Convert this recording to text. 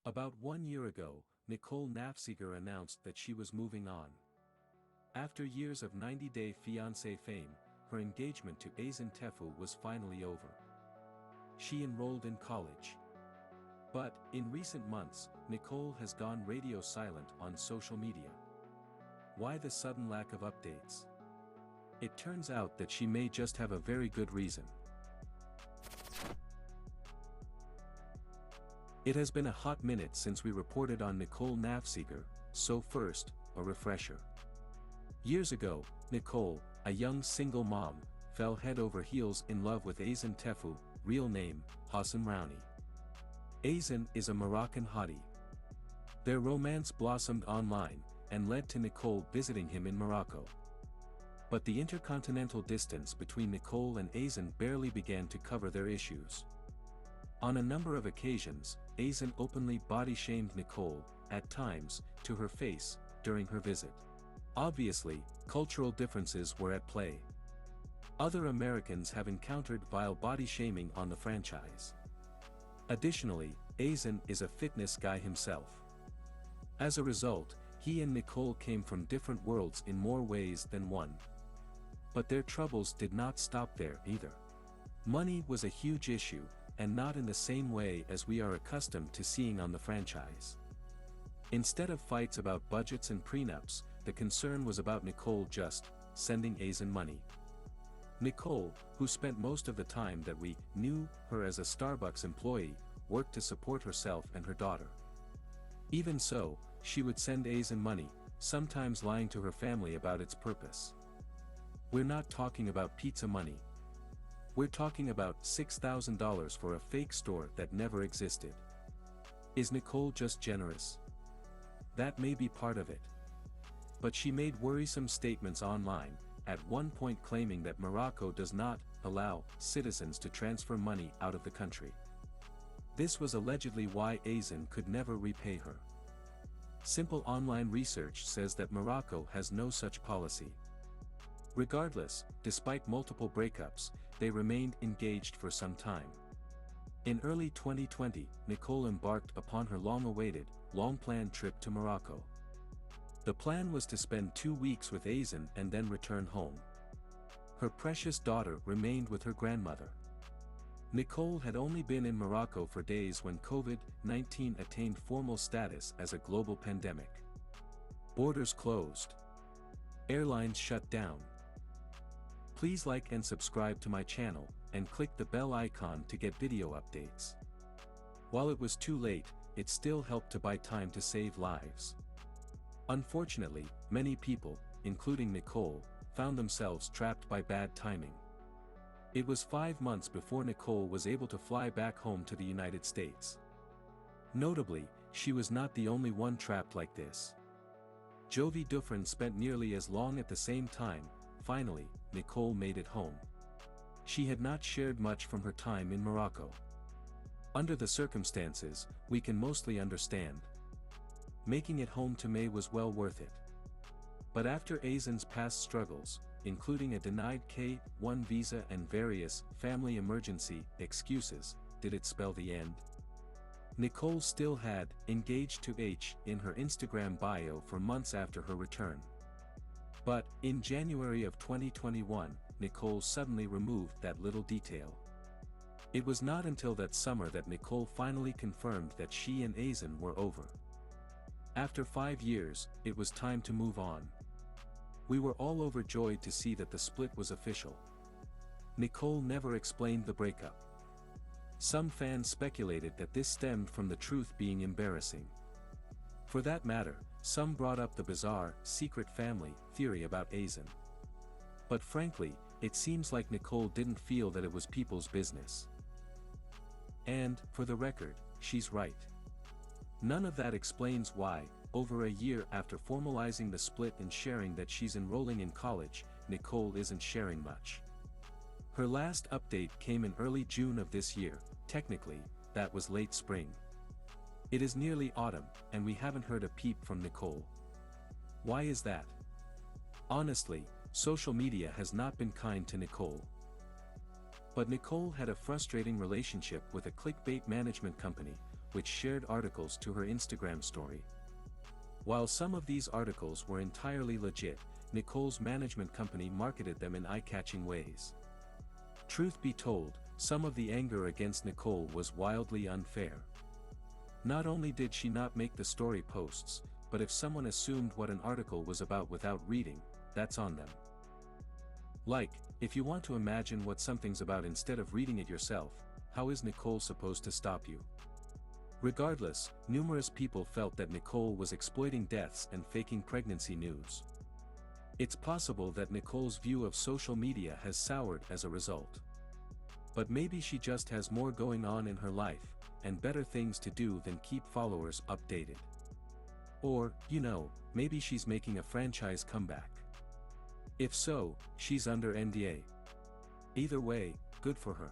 About 1 year ago, Nicole Nafziger announced that she was moving on. After years of 90-day Fiance fame, her engagement to Azan Tefou was finally over. She enrolled in college. But, in recent months, Nicole has gone radio silent on social media. Why the sudden lack of updates? It turns out that she may just have a very good reason. It has been a hot minute since we reported on Nicole Nafziger, so first, a refresher. Years ago, Nicole, a young single mom, fell head over heels in love with Azan Tefou, real name, Hassan Rouni. Azan is a Moroccan hottie. Their romance blossomed online, and led to Nicole visiting him in Morocco. But the intercontinental distance between Nicole and Azan barely began to cover their issues. On a number of occasions, Azan openly body-shamed Nicole, at times, to her face, during her visit. Obviously, cultural differences were at play. Other Americans have encountered vile body-shaming on the franchise. Additionally, Azan is a fitness guy himself. As a result, he and Nicole came from different worlds in more ways than one. But their troubles did not stop there either. Money was a huge issue, and not in the same way as we are accustomed to seeing on the franchise. Instead of fights about budgets and prenups, the concern was about Nicole just sending Azan money. Nicole, who spent most of the time that we knew her as a Starbucks employee, worked to support herself and her daughter. Even so, she would send Azan money, sometimes lying to her family about its purpose. We're not talking about pizza money. We're talking about $6,000 for a fake store that never existed. Is Nicole just generous? That may be part of it. But she made worrisome statements online, at one point claiming that Morocco does not allow citizens to transfer money out of the country. This was allegedly why Azan could never repay her. Simple online research says that Morocco has no such policy. Regardless, despite multiple breakups, they remained engaged for some time. In early 2020, Nicole embarked upon her long-awaited, long-planned trip to Morocco. The plan was to spend 2 weeks with Azan and then return home. Her precious daughter remained with her grandmother. Nicole had only been in Morocco for days when COVID-19 attained formal status as a global pandemic. Borders closed. Airlines shut down. Please like and subscribe to my channel, and click the bell icon to get video updates. While it was too late, it still helped to buy time to save lives. Unfortunately, many people, including Nicole, found themselves trapped by bad timing. It was 5 months before Nicole was able to fly back home to the United States. Notably, she was not the only one trapped like this. Jovi Dufresne spent nearly as long at the same time. Finally, Nicole made it home. She had not shared much from her time in Morocco. Under the circumstances, we can mostly understand. Making it home to May was well worth it. But after Azan's past struggles, including a denied K-1 visa and various family emergency excuses, did it spell the end? Nicole still had engaged to H in her Instagram bio for months after her return. But, in January of 2021, Nicole suddenly removed that little detail. It was not until that summer that Nicole finally confirmed that she and Azan were over. After 5 years, it was time to move on. We were all overjoyed to see that the split was official. Nicole never explained the breakup. Some fans speculated that this stemmed from the truth being embarrassing. For that matter, some brought up the bizarre, secret family theory about Azan. But frankly, it seems like Nicole didn't feel that it was people's business. And, for the record, she's right. None of that explains why, over a year after formalizing the split and sharing that she's enrolling in college, Nicole isn't sharing much. Her last update came in early June of this year. Technically, that was late spring. It is nearly autumn, and we haven't heard a peep from Nicole. Why is that? Honestly, social media has not been kind to Nicole. But Nicole had a frustrating relationship with a clickbait management company, which shared articles to her Instagram story. While some of these articles were entirely legit, Nicole's management company marketed them in eye-catching ways. Truth be told, some of the anger against Nicole was wildly unfair. Not only did she not make the story posts, but if someone assumed what an article was about without reading, that's on them. Like, if you want to imagine what something's about instead of reading it yourself, how is Nicole supposed to stop you? Regardless, numerous people felt that Nicole was exploiting deaths and faking pregnancy news. It's possible that Nicole's view of social media has soured as a result. But maybe she just has more going on in her life, and better things to do than keep followers updated. Or, maybe she's making a franchise comeback. If so, she's under NDA. Either way, good for her.